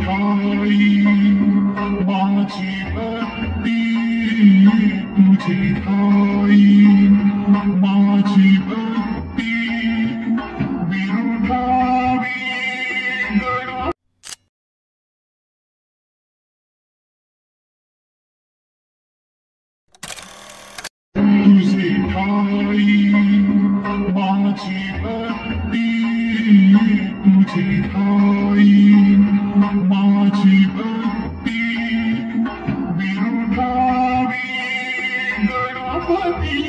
ठाई माझी भक्ती तुझी ठाई माझी भक्ती विरुधावी गणा तुझी ठाई माझी भक्ती तुझी ठाई माझी भक्ती विरुधावी गणपती।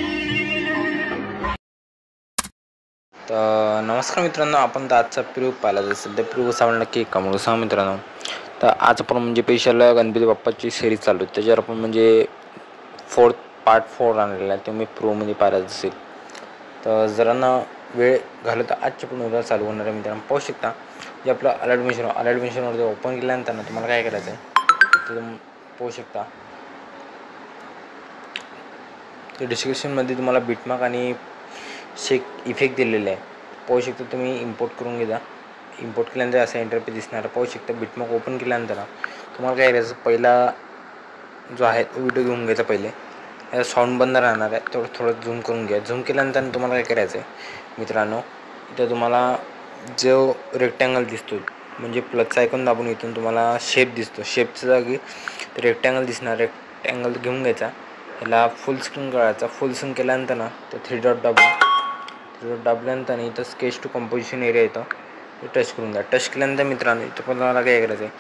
तर नमस्कार मित्रांनो, आपण तर आजचा प्रयोग पाहिला जर सध्या प्रयोग कसा आवडला की कमेंट सांगा मित्रांनो। तर आज आपण म्हणजे स्पेशल गणपती बाप्पाची सिरीज चालू आहे, त्याच्यावर आपण म्हणजे पार्ट 4 आणलेला आहे, ते मी प्रोमध्ये पाहिलं असेल। तर जरा ना वेळ घालत आजच्या पण उद्या चालू होणार आहे मित्रांनो। पाहू शकता जे आपलं अलर्ट मिशनवर ओपन केल्यानंतर ना तुम्हाला काय करायचं आहे तर पाहू शकता ते डिस्क्रिप्शनमध्ये तुम्हाला बिटमार्क आणि शेक इफेक्ट दिलेले आहे, पाहू शकता। तुम्ही इम्पोर्ट करून घ्या। इम्पोर्ट केल्यानंतर असा इंटरफेस दिसणार, पाहू शकता। बिटमार्क ओपन केल्यानंतर तुम्हाला काय करायचं, पहिला जो आहे तो व्हिडिओ घेऊन घ्यायचा। पहिले याचा साऊंड बंद राहणार आहे, थोडं झूम करून घ्या। झूम केल्यानंतर तुम्हाला काय करायचं आहे मित्रांनो, इथं तुम्हाला जो रेक्टँगल दिसतो म्हणजे प्लसचा आयकॉन दाबून इथून तुम्हाला शेप दिसतो, शेपच्या जागी रेक्टँगल दिसणार, रेक्टँगल घेऊन घ्यायचा। याला फुल स्क्रीन करायचा। फुल स्क्रीन केल्यानंतर ना तर थ्री डॉट दाबल्यानंतर इथं स्केच टू कंपोजिशन एरिया येतं, ते टच करून द्या। टच केल्यानंतर मित्रांनो इथं पण तुम्हाला काय करायचं आहे,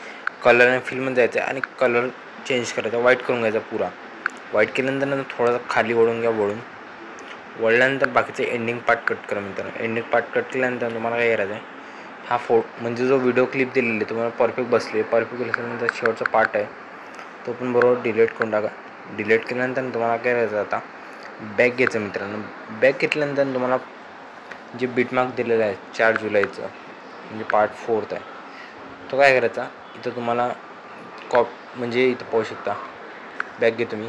कलर आणि फिल्ममध्ये जायचं आहे आणि कलर चेंज करायचा, व्हाईट करून घ्यायचा पुरा। व्हाईट केल्यानंतर थोडासा खाली वळून घ्या, वळल्यानंतर बाकीचे एंडिंग पार्ट कट करा मित्रांनो। एंडिंग पार्ट कट केल्यानंतर तुम्हाला काय करायचं आहे, हा म्हणजे जो व्हिडिओ क्लिप दिलेली आहे तुम्हाला परफेक्ट बसले, परफेक्ट बसल्यानंतर शेवटचा पार्ट आहे तो पण बरोबर डिलीट करून टाका। डिलीट केल्यानंतर तुम्हाला काय करायचं, आता बॅक घ्यायचं मित्रांनो। बॅक घेतल्यानंतर तुम्हाला जे बिटमार्क दिलेलं आहे 4 जुलैचं म्हणजे पार्ट 4 आहे, तो काय करायचा, इथं तुम्हाला म्हणजे इथं पाहू शकता बॅक घेतो मी,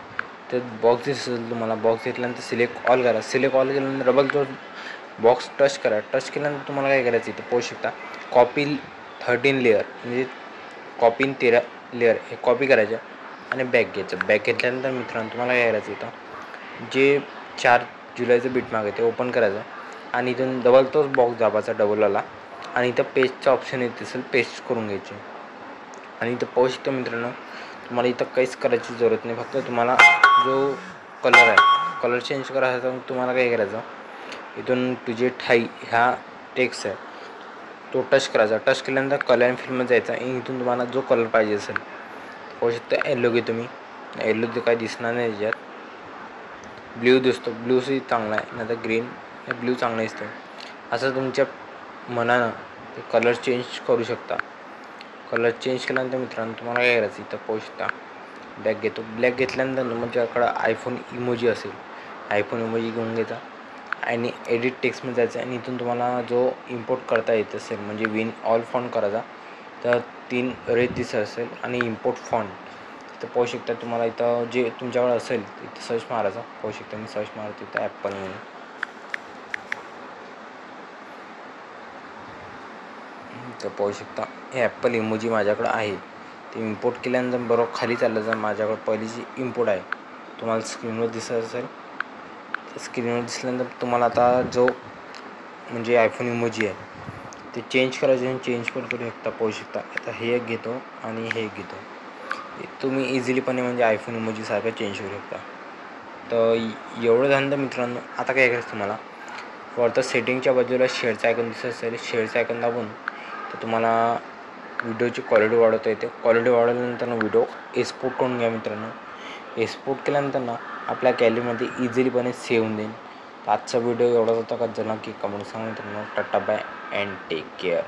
तर बॉक्स दिसेल तुम्हाला। बॉक्स घेतल्यानंतर सिलेक्ट ऑल करा। सिलेक्ट ऑल केल्यानंतर डबल तो बॉक्स टच करा। टच केल्यानंतर तुम्हाला काय करायचं, इथं पाहू शकता कॉपी 13 लेअर म्हणजे कॉपी 13 लेअर हे कॉपी करायचं आणि बॅक घ्यायचं। बॅक घेतल्यानंतर मित्रांनो तुम्हाला काय करायचं, इथं जे 4 जुलैचं बिटमार्क आहे ते ओपन करायचं आणि इथून डबल तोच बॉक्स दाबायचा डबलवाला आणि इथं पेस्टचा ऑप्शन येत असेल, पेस्ट करून घ्यायचे। आणि इथं पाहू शकता मित्रांनो तुम्हाला इथं काहीच करायची जरूरत नाही, फक्त तुम्हाला जो कलर आहे कलर चेंज करायचा। मग तुम्हाला काय करायचं, इथून तुझे ठाई ह्या टेक्स्ट आहे तो टच करायचा। टच केल्यानंतर कलर अँड फिल्ममध्ये जायचा आणि इथून तुम्हाला जो कलर पाहिजे असेल पाहू शकता, येलो घेतो मी। येलो ते काही दिसणार नाही त्याच्यात, ब्ल्यू दिसतो, ब्ल्यूही चांगला आहे, नाही तर ग्रीन, ब्ल्यू चांगला दिसतो। असं तुमच्या मनानं ते कलर चेंज करू शकता। कलर चेंज केल्यानंतर मित्रांनो तुम्हाला काय करायचं, इथं पाहू शकता ब्लॅक घेतो। ब्लॅक घेतल्यानंतर तुमच्याकडं आयफोन इमोजी असेल, आयफोन इमोजी घेऊन घ्यायचा आणि एडिट टेक्स्टमध्ये जायचं आणि इथून तुम्हाला जो इम्पोर्ट करता येत असेल म्हणजे विन ऑल फॉन्ट करायचा, तर 3 रेट दिसत असेल आणि इम्पोर्ट फॉन्ट तर पाहू शकता। तुम्हाला इथं जे तुमच्याकडे असेल इथं सर्च मारायचा, पाहू शकता मी सर्च मारतो इथं ॲपल म्हणून, तर पाहू शकता हे ॲपल इमोजी माझ्याकडे आहे। ते इम्पोर्ट केल्यानंतर बरोबर खाली चाललं माझ्याकडे पहिली जी इम्पोर्ट आहे तुम्हाला स्क्रीनवर दिसत असेल, स्क्रीनवर दिसल्यानंतर तुम्हाला आता जो म्हणजे आयफोन इमोजी आहे ते चेंज करायचं आणि चेंज पण करू शकता। पाहू शकता आता हे एक घेतो आणि हे एक घेतो, तुम्ही इझिलीपणे म्हणजे आयफोन इमोजीसारखं चेंज करू शकता। तर एवढं झालं तर मित्रांनो आता काय करायचं, तुम्हाला वरतं सेटिंगच्या बाजूला शेअरचा आयकॉन दिसत असेल, शेअरचा आयकॉन दाबून तर तुम्हाला व्हिडिओची क्वालिटी वाढवता येते। क्वालिटी वाढवल्यानंतर व्हिडिओ एक्सपोर्ट करून घ्या मित्रांनो। एक्सपोर्ट केल्यानंतर आपल्या गॅलरीमध्ये इझिलीपणे सेव्ह होऊन जाईल। आजचा व्हिडिओ एवढाच होता का, जरा की कमेंट सांगा मित्रांनो। Tata bye and take care.